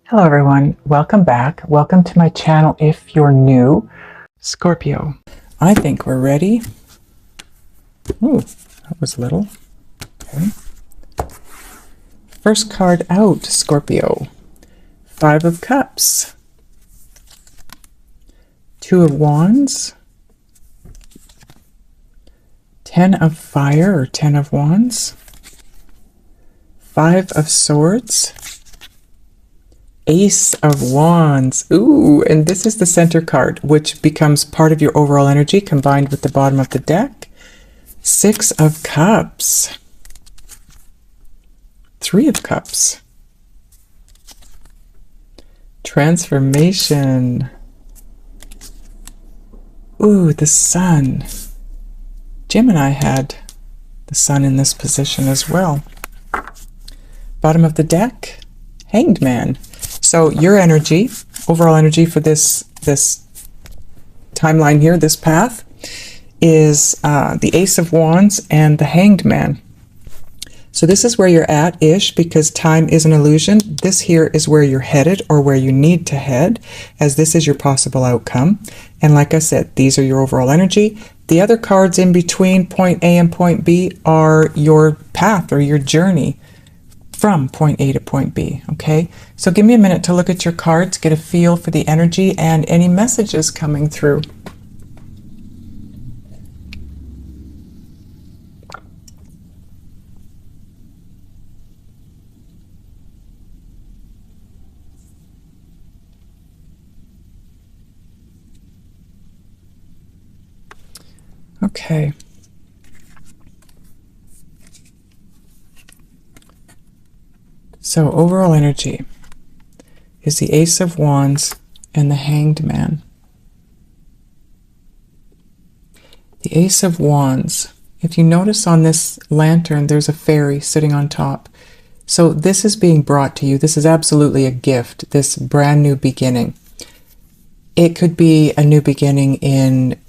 Hello everyone, welcome back. Welcome to my channel if you're new. Scorpio. I think we're ready. Ooh, that was little. Okay. First card out, Scorpio. 5 of Cups. 2 of Wands. 10 of Fire or 10 of Wands. 5 of Swords. Ace of Wands. Ooh, and this is the center card, which becomes part of your overall energy combined with the bottom of the deck. 6 of Cups. 3 of Cups. Transformation. Ooh, the Sun. Gemini had the Sun in this position as well. Bottom of the deck, Hanged Man. So your energy, overall energy for this timeline here, this path, is the Ace of Wands and the Hanged Man. So this is where you're at-ish because time is an illusion. This here is where you're headed or where you need to head, as this is your possible outcome. And like I said, these are your overall energy. The other cards in between point A and point B are your path or your journey from point A to point B, okay? So give me a minute to look at your cards, get a feel for the energy and any messages coming through. Okay. So overall energy is the Ace of Wands and the Hanged Man. The Ace of Wands, if you notice on this lantern, there's a fairy sitting on top. So this is being brought to you. This is absolutely a gift, this brand new beginning. It could be a new beginning in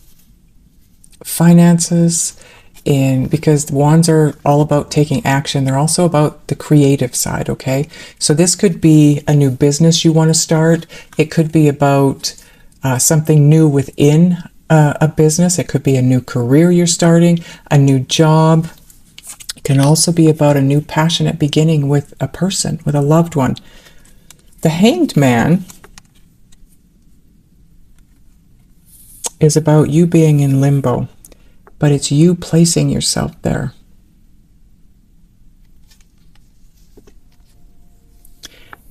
finances, because wands are all about taking action. They're also about the creative side, okay? So this could be a new business you want to start. It could be about something new within a business. It could be a new career you're starting, a new job. It can also be about a new passionate beginning with a person, with a loved one. The Hanged Man is about you being in limbo, but it's you placing yourself there.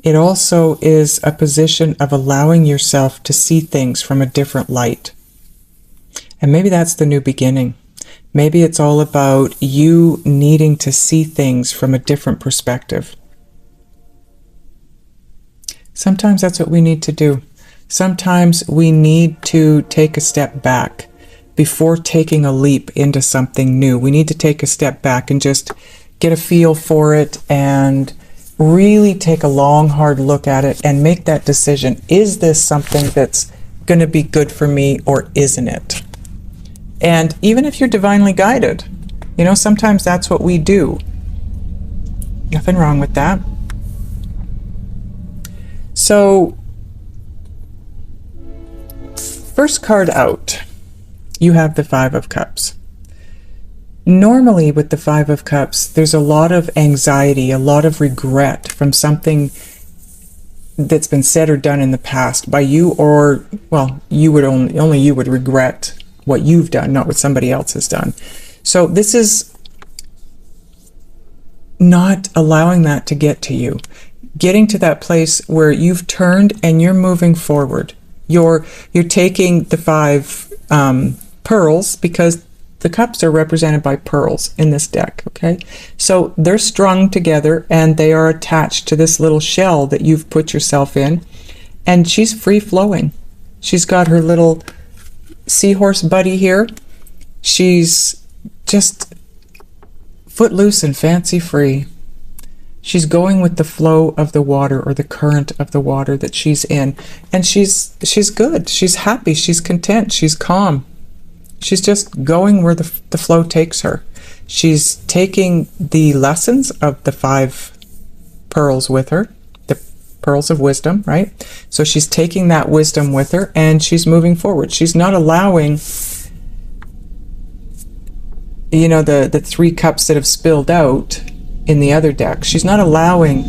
It also is a position of allowing yourself to see things from a different light. And maybe that's the new beginning. Maybe it's all about you needing to see things from a different perspective. Sometimes that's what we need to do. Sometimes we need to take a step back before taking a leap into something new. We need to take a step back and just get a feel for it and really take a long, hard look at it and make that decision. Is this something that's going to be good for me or isn't it? And even if you're divinely guided, you know, sometimes that's what we do. Nothing wrong with that. So, first card out, you have the 5 of Cups. Normally with the 5 of Cups, there's a lot of anxiety, a lot of regret from something that's been said or done in the past by you, or, well, you would only you would regret what you've done, not what somebody else has done. So this is not allowing that to get to you. Getting to that place where you've turned and you're moving forward. You're taking the 5 pearls, because the cups are represented by pearls in this deck, okay? So they're strung together and they are attached to this little shell that you've put yourself in, and she's free flowing. She's got her little seahorse buddy here. She's just footloose and fancy free. She's going with the flow of the water or the current of the water that she's in, and she's good. She's happy. She's content. She's calm. She's just going where the flow takes her. She's taking the lessons of the 5 pearls with her, the pearls of wisdom, right? So she's taking that wisdom with her and she's moving forward. She's not allowing, you know, the 3 cups that have spilled out in the other deck. She's not allowing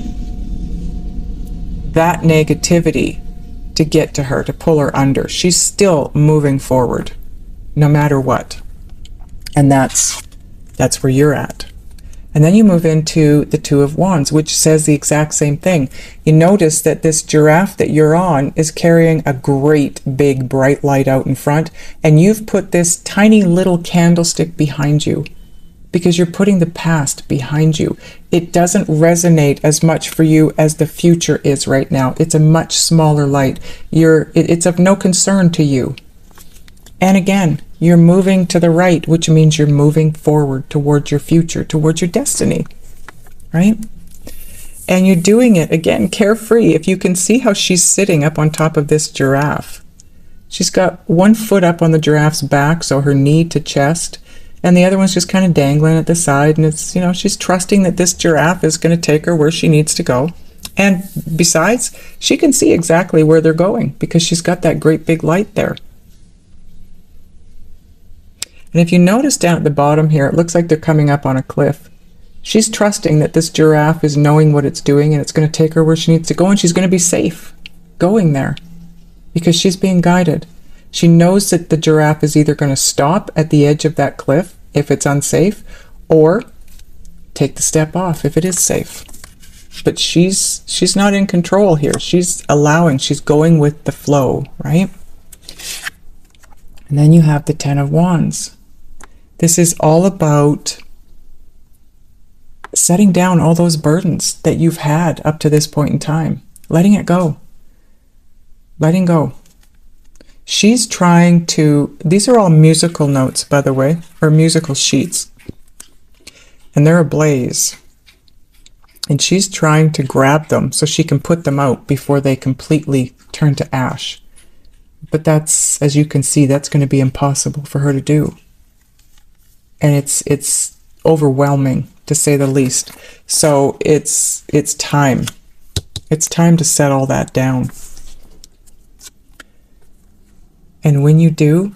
that negativity to get to her, to pull her under. She's still moving forward, no matter what. And that's where you're at. And then you move into the 2 of Wands, which says the exact same thing. You notice that this giraffe that you're on is carrying a great big bright light out in front, and you've put this tiny little candlestick behind you because you're putting the past behind you. It doesn't resonate as much for you as the future is right now. It's a much smaller light. It's of no concern to you. And again, you're moving to the right, which means you're moving forward towards your future, towards your destiny, right? And you're doing it, again, carefree. If you can see how she's sitting up on top of this giraffe. She's got one foot up on the giraffe's back, so her knee to chest, and the other one's just kind of dangling at the side, and it's, you know, she's trusting that this giraffe is going to take her where she needs to go. And besides, she can see exactly where they're going because she's got that great big light there. And if you notice down at the bottom here, it looks like they're coming up on a cliff. She's trusting that this giraffe is knowing what it's doing and it's going to take her where she needs to go, and she's going to be safe going there because she's being guided. She knows that the giraffe is either going to stop at the edge of that cliff if it's unsafe, or take the step off if it is safe. But she's not in control here. She's allowing, she's going with the flow, right? And then you have the 10 of Wands. This is all about setting down all those burdens that you've had up to this point in time. Letting it go. Letting go. She's trying to, these are all musical notes, by the way, or musical sheets. And they're ablaze. And she's trying to grab them so she can put them out before they completely turn to ash. But that's, as you can see, that's going to be impossible for her to do. And it's overwhelming, to say the least. So it's time. It's time to set all that down. And when you do,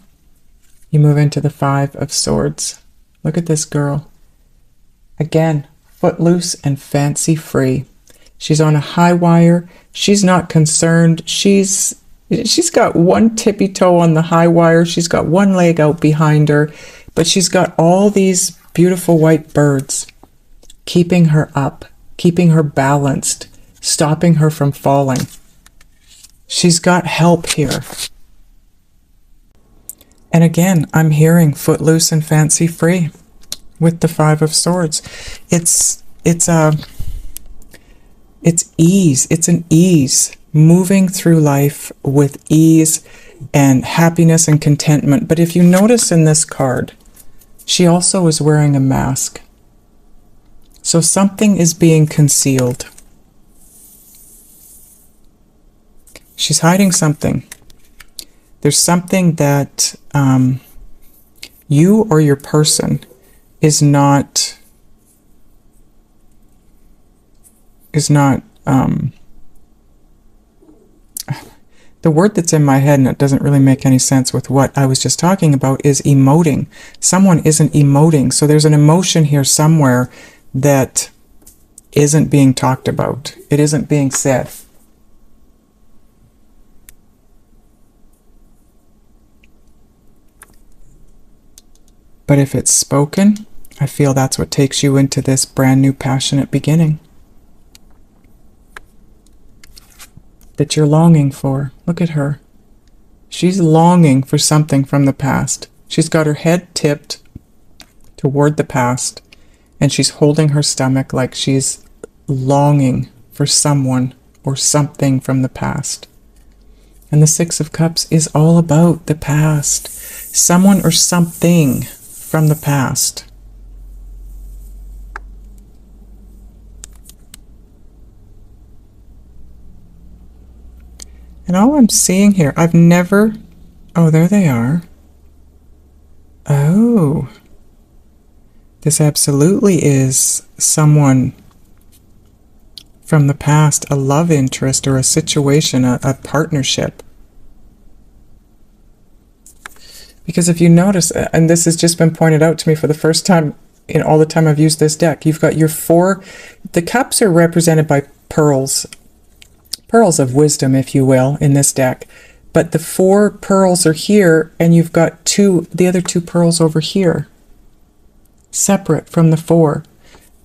you move into the 5 of Swords. Look at this girl. Again, footloose and fancy free. She's on a high wire. She's not concerned. She's got one tippy toe on the high wire. She's got one leg out behind her. But she's got all these beautiful white birds keeping her up, keeping her balanced, stopping her from falling. She's got help here. And again, I'm hearing footloose and fancy free with the 5 of Swords. It's ease. It's an ease, moving through life with ease and happiness and contentment. But if you notice in this card, she also is wearing a mask. So something is being concealed. She's hiding something. There's something that you or your person is not the word that's in my head, and it doesn't really make any sense with what I was just talking about, is emoting. Someone isn't emoting. So there's an emotion here somewhere that isn't being talked about. It isn't being said. But if it's spoken, I feel that's what takes you into this brand new passionate beginning that you're longing for. Look at her. She's longing for something from the past. She's got her head tipped toward the past, and she's holding her stomach like she's longing for someone or something from the past. And the 6 of Cups is all about the past. Someone or something from the past. And all I'm seeing here, I've never... Oh, there they are. Oh. This absolutely is someone from the past, a love interest or a situation, a partnership. Because if you notice, and this has just been pointed out to me for the first time in all the time I've used this deck, you've got your four, the cups are represented by pearls of wisdom, if you will, in this deck. But the four pearls are here, and you've got the other two pearls over here, separate from the four.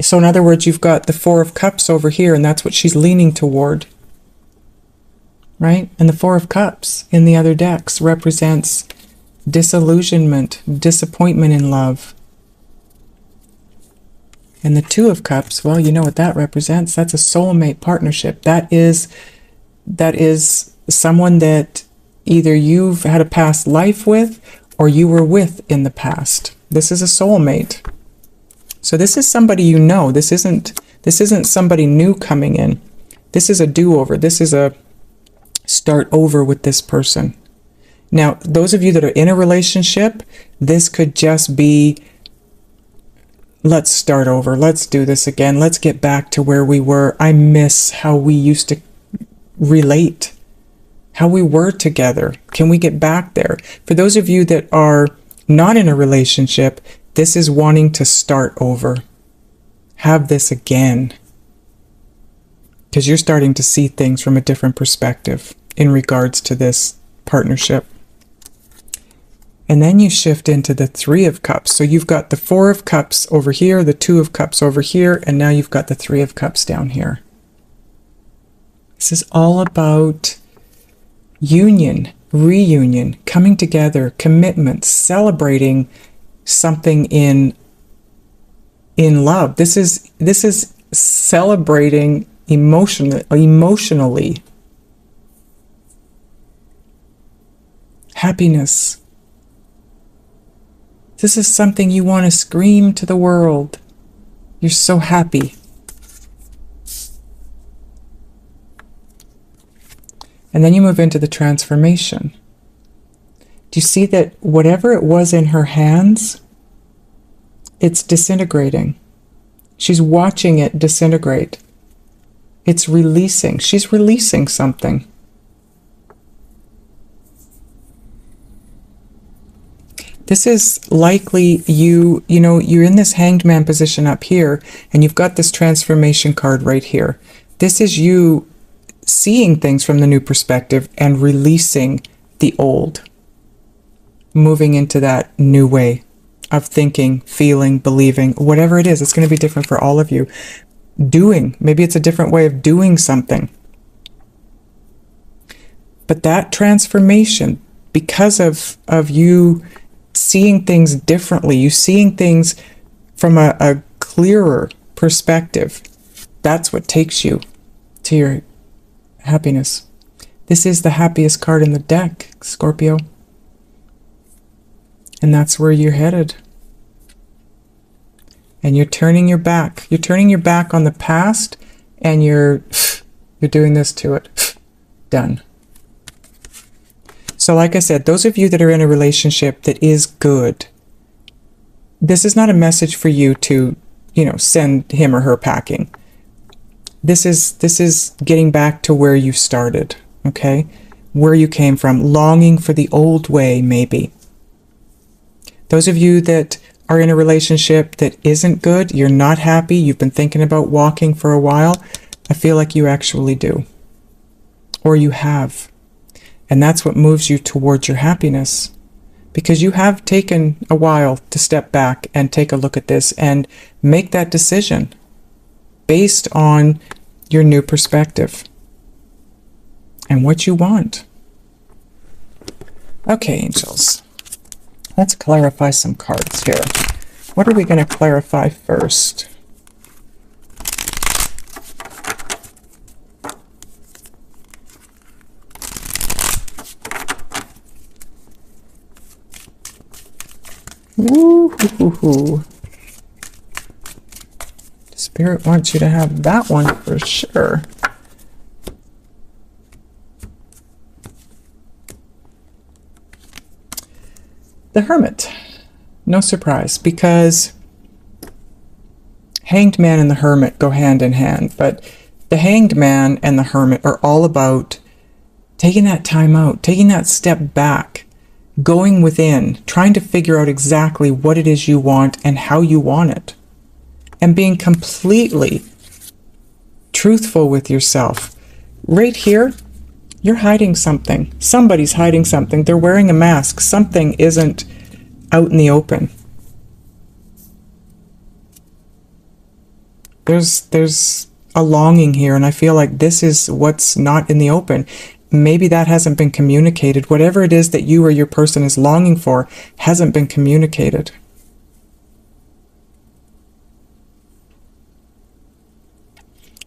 So in other words, you've got the Four of Cups over here, and that's what she's leaning toward, right? And the Four of Cups in the other decks represents disillusionment, disappointment in love. And the Two of Cups, well, you know what that represents. That's a soulmate partnership. That is someone that either you've had a past life with or you were with in the past. This is a soulmate. So this is somebody you know. This isn't somebody new coming in. This is a do-over. This is a start over with this person. Now, those of you that are in a relationship, this could just be, let's start over. Let's do this again. Let's get back to where we were. I miss how we used to relate, how we were together. Can we get back there? For those of you that are not in a relationship, this is wanting to start over. Have this again. Because you're starting to see things from a different perspective in regards to this partnership. And then you shift into the Three of Cups. So you've got the Four of Cups over here, the Two of Cups over here, and now you've got the Three of Cups down here. This is all about union, reunion, coming together, commitment, celebrating something in love. This is celebrating emotionally. Happiness. This is something you want to scream to the world. You're so happy. And then you move into the transformation. Do you see that whatever it was in her hands, it's disintegrating? She's watching it disintegrate. It's releasing. She's releasing something. This is likely you know, you're in this Hanged Man position up here, and you've got this transformation card right here. This is you seeing things from the new perspective and releasing the old. Moving into that new way of thinking, feeling, believing, whatever it is. It's going to be different for all of you. Doing, maybe it's a different way of doing something. But that transformation, because of you seeing things differently, you seeing things from a clearer perspective, that's what takes you to your happiness. This is the happiest card in the deck, Scorpio. And that's where you're headed. And you're turning your back. You're turning your back on the past, and you're doing this to it. Done. So like I said, those of you that are in a relationship that is good, this is not a message for you to, send him or her packing. This is getting back to where you started, okay? Where you came from, longing for the old way, maybe. Those of you that are in a relationship that isn't good, you're not happy, you've been thinking about walking for a while, I feel like you actually do. Or you have. And that's what moves you towards your happiness. Because you have taken a while to step back and take a look at this and make that decision based on your new perspective and what you want. Okay, angels. Let's clarify some cards here. What are we going to clarify first? Ooh. Spirit wants you to have that one for sure. The Hermit. No surprise, because Hanged Man and the Hermit go hand in hand, but The Hanged Man and the Hermit are all about taking that time out, taking that step back, going within, trying to figure out exactly what it is you want and how you want it, and being completely truthful with yourself. Right here, you're hiding something. Somebody's hiding something. They're wearing a mask. Something isn't out in the open. There's a longing here, and I feel like this is what's not in the open. Maybe that hasn't been communicated. Whatever it is that you or your person is longing for hasn't been communicated.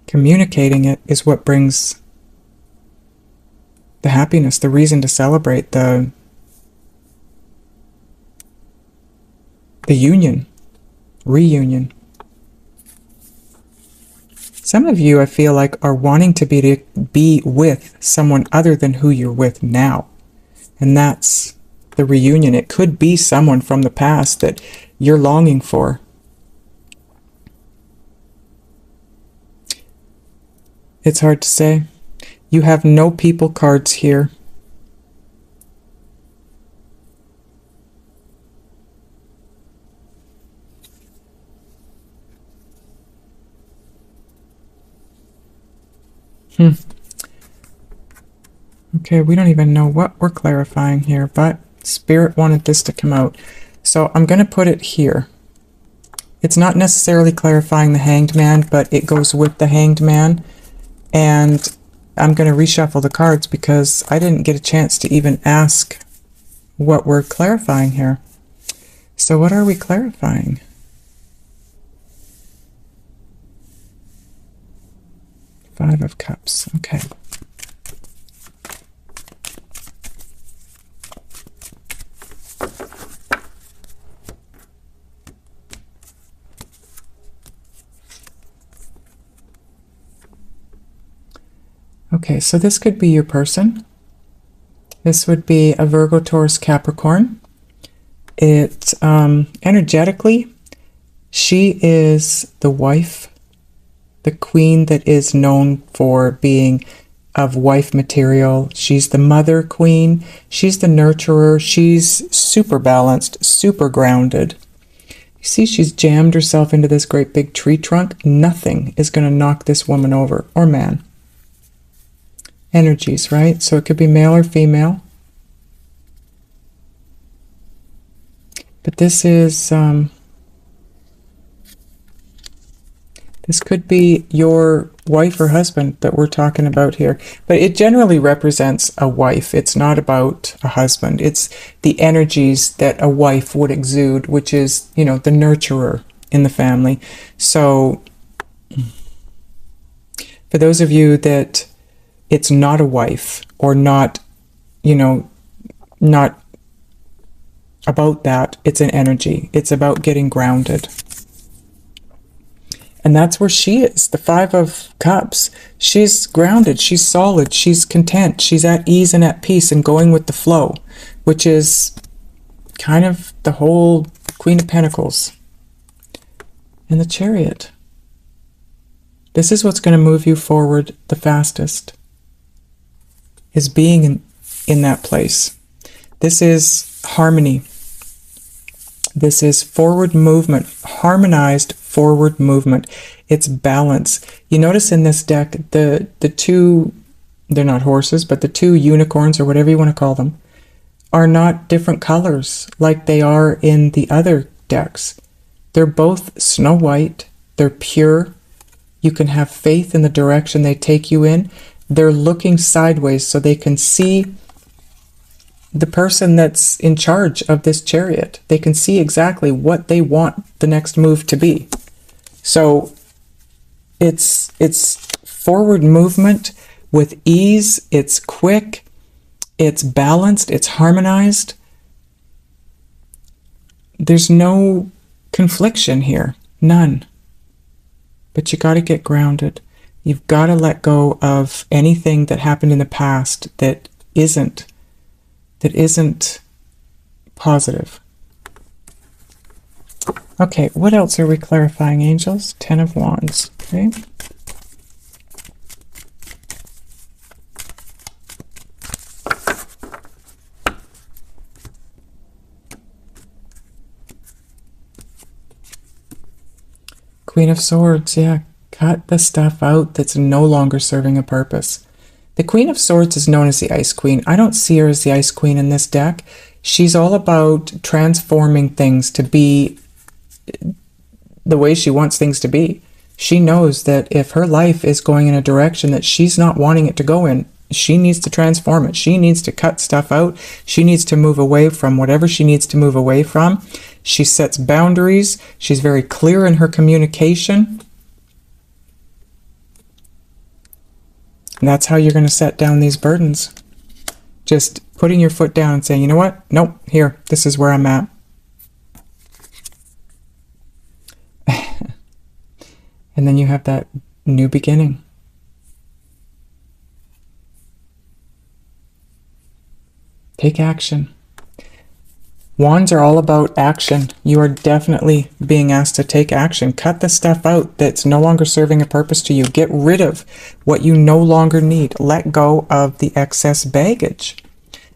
Communicating it is what brings the happiness, the reason to celebrate, the union, reunion. Some of you, I feel like, are wanting to be with someone other than who you're with now. And that's the reunion. It could be someone from the past that you're longing for. It's hard to say. You have no people cards here. Okay, we don't even know what we're clarifying here, but Spirit wanted this to come out. So I'm going to put it here. It's not necessarily clarifying the Hanged Man, but it goes with the Hanged Man. And I'm going to reshuffle the cards because I didn't get a chance to even ask what we're clarifying here. So what are we clarifying? Five of Cups. Okay. Okay, so this could be your person. This would be a Virgo, Taurus, Capricorn. It energetically, she is the wife, the queen that is known for being of wife material. She's the mother queen. She's the nurturer. She's super balanced, super grounded. You see, she's jammed herself into this great big tree trunk. Nothing is going to knock this woman over, or man. Energies, right? So it could be male or female. But this is, this could be your wife or husband that we're talking about here. But it generally represents a wife. It's not about a husband. It's the energies that a wife would exude, which is, you know, the nurturer in the family. So for those of you that it's not a wife, or not, you know, not about that, it's an energy. It's about getting grounded. And that's where she is, the Five of Cups. She's grounded, she's solid, she's content, she's at ease and at peace and going with the flow, which is kind of the whole Queen of Pentacles. And the Chariot. This is what's going to move you forward the fastest, is being in that place. This is harmony. This is forward movement, harmonized forward movement. It's balance. You notice in this deck, the two, they're not horses, but the two unicorns, or whatever you want to call them, are not different colors like they are in the other decks. They're both snow white. They're pure. You can have faith in the direction they take you in. They're looking sideways so they can see the person that's in charge of this chariot. They can see exactly what they want the next move to be. So it's forward movement with ease. It's quick. It's balanced. It's harmonized. There's no confliction here. None. But you got to get grounded. You've got to let go of anything that happened in the past that isn't positive. Okay, what else are we clarifying, angels? Ten of Wands. Okay. Queen of Swords, yeah. Cut the stuff out that's no longer serving a purpose. The Queen of Swords is known as the Ice Queen. I don't see her as the Ice Queen in this deck. She's all about transforming things to be the way she wants things to be. She knows that if her life is going in a direction that she's not wanting it to go in, she needs to transform it. She needs to cut stuff out. She needs to move away from whatever she needs to move away from. She sets boundaries. She's very clear in her communication. And that's how you're going to set down these burdens. Just putting your foot down and saying, you know what? Nope, here, this is where I'm at. And then you have that new beginning. Take action. Wands are all about action. You are definitely being asked to take action. Cut the stuff out that's no longer serving a purpose to you. Get rid of what you no longer need. Let go of the excess baggage.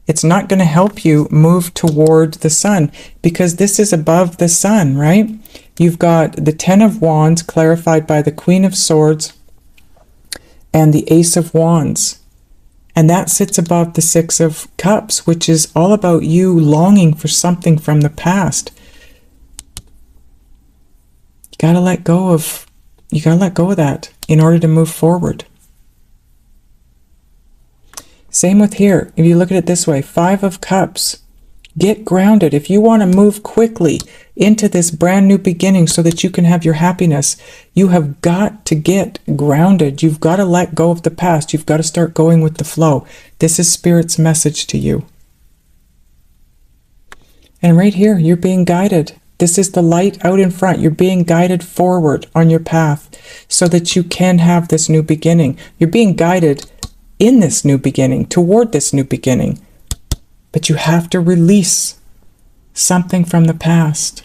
It's not going to help you move toward the sun because this is above the sun, right? You've got the Ten of Wands clarified by the Queen of Swords and the Ace of Wands. And that sits above the Six of Cups, which is all about you longing for something from the past. You gotta let go of that in order to move forward. Same with here. If you look at it this way, Five of Cups. Get grounded. If you want to move quickly into this brand new beginning so that you can have your happiness, you have got to get grounded. You've got to let go of the past. You've got to start going with the flow. This is Spirit's message to you. And right here, you're being guided. This is the light out in front. You're being guided forward on your path so that you can have this new beginning. You're being guided in this new beginning, toward this new beginning. But you have to release something from the past.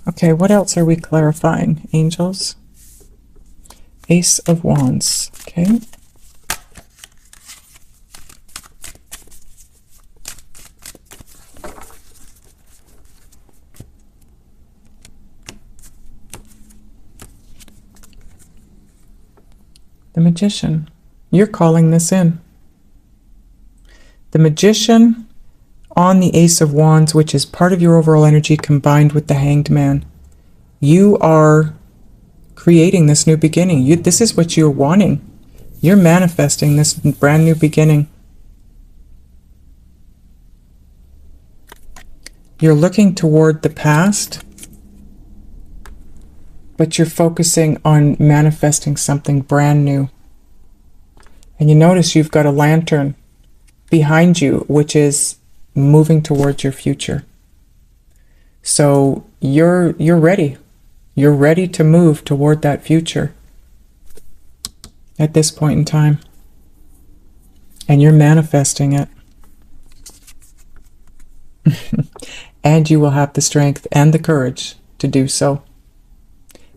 Okay, what else are we clarifying, angels? Ace of Wands, okay. The Magician. You're calling this in. The Magician on the Ace of Wands, which is part of your overall energy combined with the Hanged Man. You are creating this new beginning. This is what you're wanting. You're manifesting this brand new beginning. You're looking toward the past, but you're focusing on manifesting something brand new. And you notice you've got a lantern behind you, which is moving towards your future. So you're ready. You're ready to move toward that future at this point in time. And you're manifesting it. And you will have the strength and the courage to do so.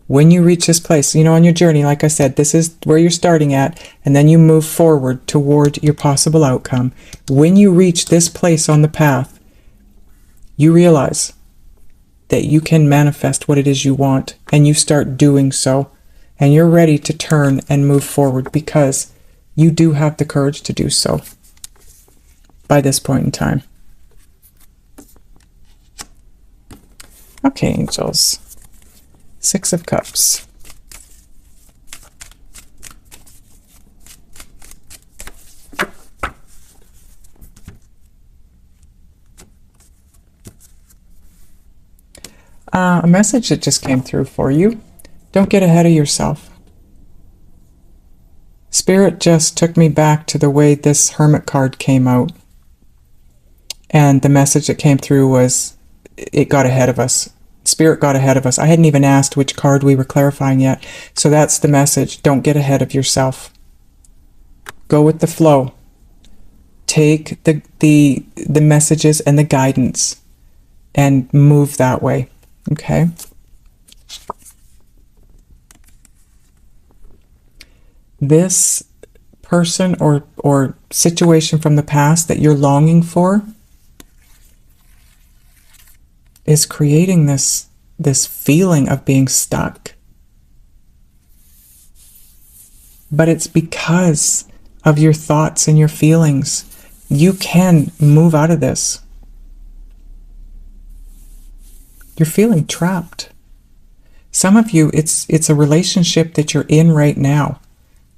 When you reach this place, you know, on your journey, like I said, this is where you're starting at, and then you move forward toward your possible outcome. When you reach this place on the path, you realize that you can manifest what it is you want, and you start doing so, and you're ready to turn and move forward because you do have the courage to do so by this point in time. Okay, angels. Six of Cups. A message that just came through for you. Don't get ahead of yourself. Spirit just took me back to the way this Hermit card came out. And the message that came through was, it got ahead of us. Spirit got ahead of us. I hadn't even asked which card we were clarifying yet. So that's the message. Don't get ahead of yourself. Go with the flow. Take the messages and the guidance and move that way. Okay? This person or situation from the past that you're longing for is creating this this feeling of being stuck. But it's because of your thoughts and your feelings. You can move out of this. You're feeling trapped. Some of you, it's a relationship that you're in right now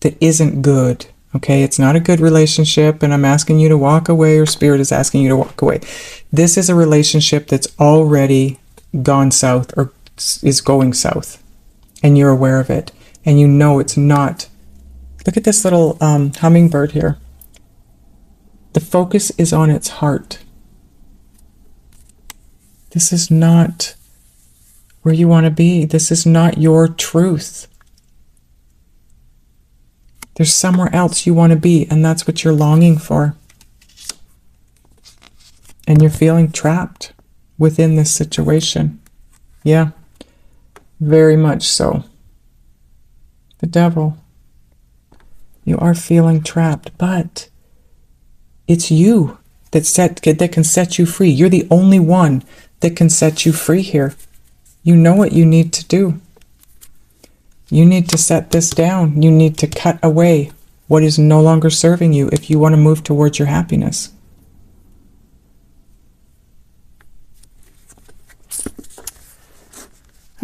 that isn't good. Okay, it's not a good relationship, and I'm asking you to walk away, or Spirit is asking you to walk away. This is a relationship that's already gone south, or is going south, and you're aware of it, and you know it's not. Look at this little hummingbird here. The focus is on its heart. This is not where you want to be. This is not your truth. There's somewhere else you want to be, and that's what you're longing for. And you're feeling trapped within this situation. Yeah, very much so. The devil. You are feeling trapped, but it's you that can set you free. You're the only one that can set you free here. You know what you need to do. You need to set this down. You need to cut away what is no longer serving you if you want to move towards your happiness.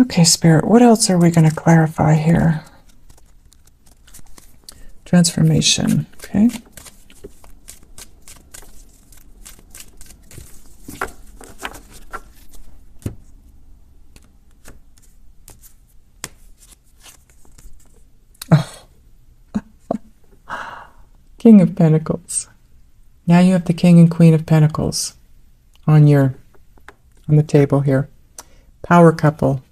Okay, Spirit, what else are we going to clarify here? Transformation, okay. King of Pentacles. Now you have the King and Queen of Pentacles on the table here. Power couple.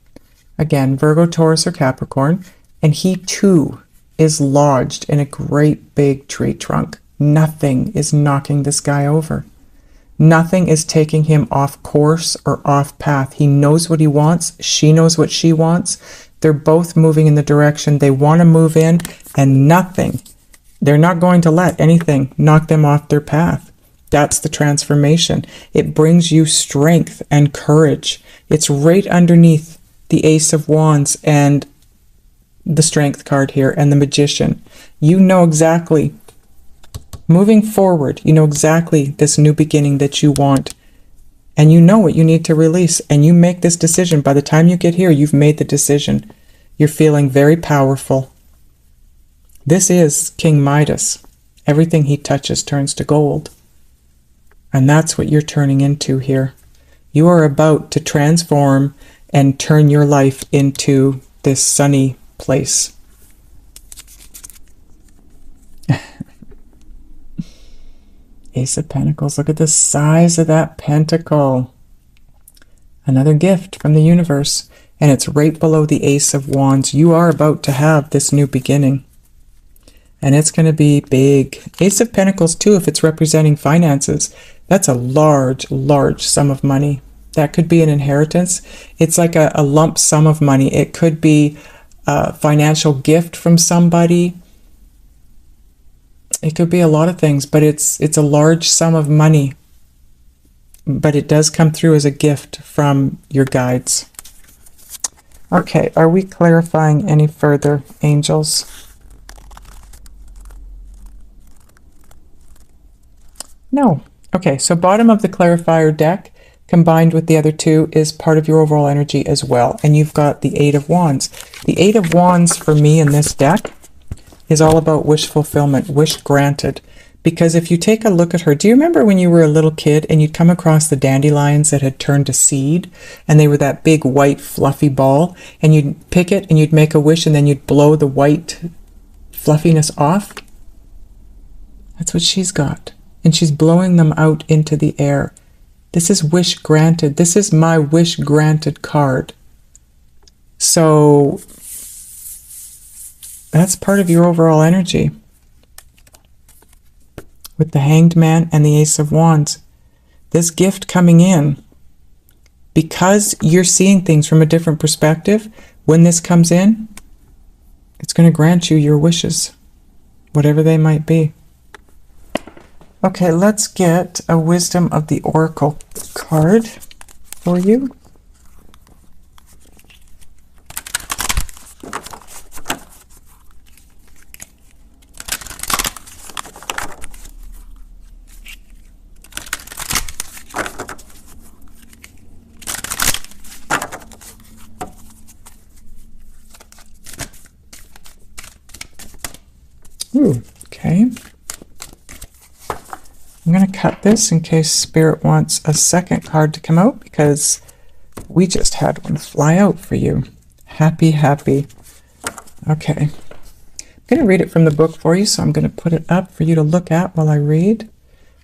Again, Virgo, Taurus, or Capricorn. And he too is lodged in a great big tree trunk. Nothing is knocking this guy over. Nothing is taking him off course or off path. He knows what he wants. She knows what she wants. They're both moving in the direction they want to move in, and nothing. They're not going to let anything knock them off their path. That's the transformation. It brings you strength and courage. It's right underneath the Ace of Wands and the Strength card here and the Magician. You know exactly, moving forward, you know exactly this new beginning that you want. And you know what you need to release. And you make this decision. By the time you get here, you've made the decision. You're feeling very powerful. This is King Midas. Everything he touches turns to gold. And that's what you're turning into here. You are about to transform and turn your life into this sunny place. Ace of Pentacles. Look at the size of that pentacle. Another gift from the universe. And it's right below the Ace of Wands. You are about to have this new beginning. And it's going to be big. Ace of Pentacles too, if it's representing finances. That's a large, large sum of money. That could be an inheritance. It's like a lump sum of money. It could be a financial gift from somebody. It could be a lot of things, but it's a large sum of money. But it does come through as a gift from your guides. Okay, are we clarifying any further, angels? No. Okay, so bottom of the clarifier deck combined with the other two is part of your overall energy as well. And you've got the Eight of Wands. The Eight of Wands for me in this deck is all about wish fulfillment, wish granted. Because if you take a look at her, do you remember when you were a little kid and you'd come across the dandelions that had turned to seed and they were that big white fluffy ball, and you'd pick it and you'd make a wish and then you'd blow the white fluffiness off? That's what she's got. And she's blowing them out into the air. This is wish granted. This is my wish granted card. So that's part of your overall energy. With the Hanged Man and the Ace of Wands. This gift coming in, because you're seeing things from a different perspective, when this comes in, it's going to grant you your wishes, whatever they might be. Okay, let's get a Wisdom of the Oracle card for you. Ooh, okay. I'm going to cut this in case Spirit wants a second card to come out, because we just had one fly out for you. Happy, happy. Okay. I'm going to read it from the book for you, so I'm going to put it up for you to look at while I read.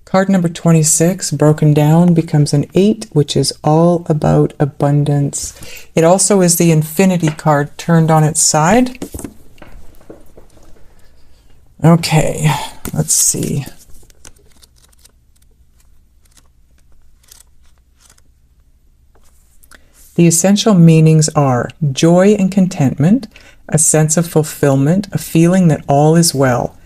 Card number 26, broken down, becomes an 8, which is all about abundance. It also is the infinity card turned on its side. Okay, let's see. The essential meanings are joy and contentment, a sense of fulfillment, a feeling that all is well.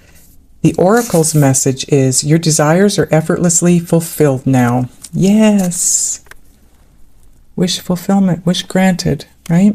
The oracle's message is your desires are effortlessly fulfilled now. Yes. Wish fulfillment, wish granted, right?